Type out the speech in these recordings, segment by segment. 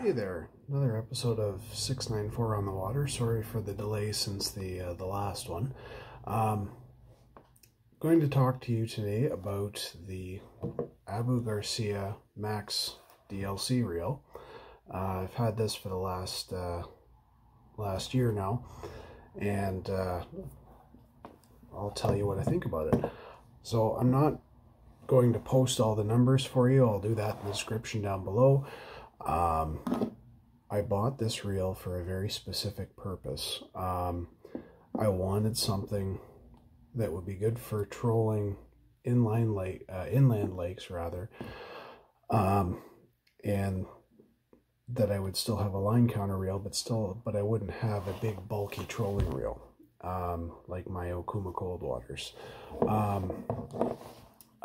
Hey there, another episode of 694 on the water. Sorry for the delay since the last one. Going to talk to you today about the Garcia Max DLC reel. I've had this for the last year now, and I'll tell you what I think about it. So I'm not going to post all the numbers for you. I'll do that in the description down below. I bought this reel for a very specific purpose. I wanted something that would be good for trolling inland lakes rather, and that I would still have a line counter reel, but I wouldn't have a big bulky trolling reel like my Okuma Cold Waters.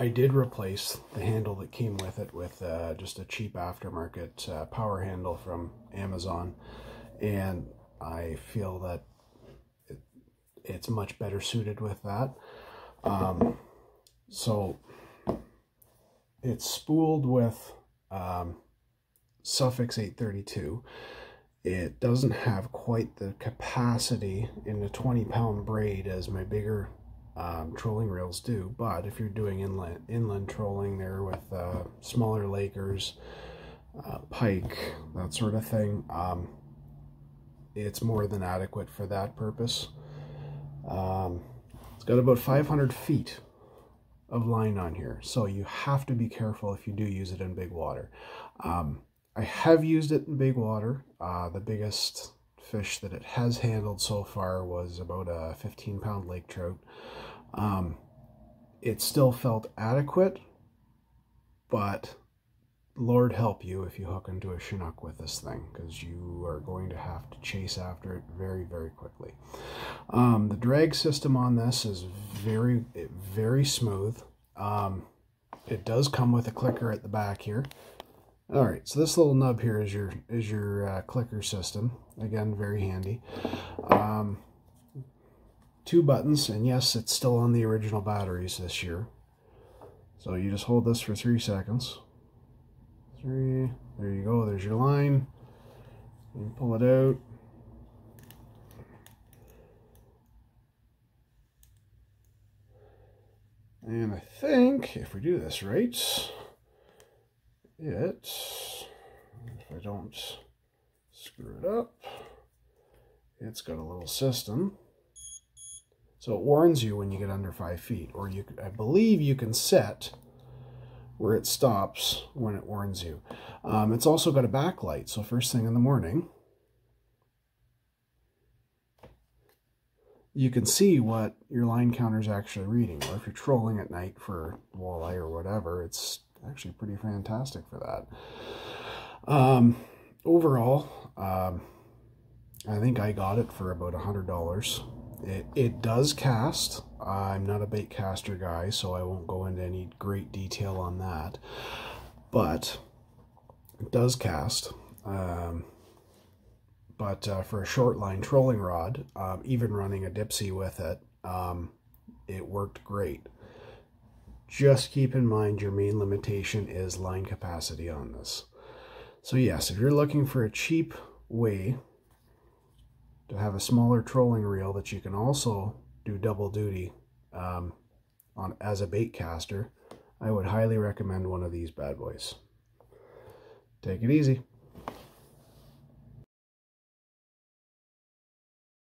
I did replace the handle that came with it with just a cheap aftermarket power handle from Amazon, and I feel that it's much better suited with that. So it's spooled with Suffix 832. It doesn't have quite the capacity in a 20-pound braid as my bigger trolling reels do, but if you're doing inland trolling there with smaller lakers, pike, that sort of thing, it's more than adequate for that purpose. It's got about 500 feet of line on here, so you have to be careful if you do use it in big water. I have used it in big water. The biggest fish that it has handled so far was about a 15-pound lake trout. It still felt adequate, but Lord help you if you hook into a Chinook with this thing, because you are going to have to chase after it very, very quickly. The drag system on this is very, very smooth. It does come with a clicker at the back here. All right, so this little nub here is your clicker system. Again, very handy. 2 buttons, and yes, it's still on the original batteries this year. So you just hold this for 3 seconds. 3, there you go, there's your line. You pull it out. And I think if we do this right, if I don't screw it up, it's got a little system. So it warns you when you get under 5 feet, or I believe you can set where it stops when it warns you. It's also got a backlight, so first thing in the morning, you can see what your line counter is actually reading. Or if you're trolling at night for walleye or whatever, it's actually pretty fantastic for that. Overall, I think I got it for about $100. It does cast. I'm not a bait caster guy, so I won't go into any great detail on that, but it does cast. But for a short line trolling rod, even running a dipsy with it, it worked great. Just keep in mind your main limitation is line capacity on this. So yes, if you're looking for a cheap way to have a smaller trolling reel that you can also do double duty as a bait caster, I would highly recommend one of these bad boys. Take it easy.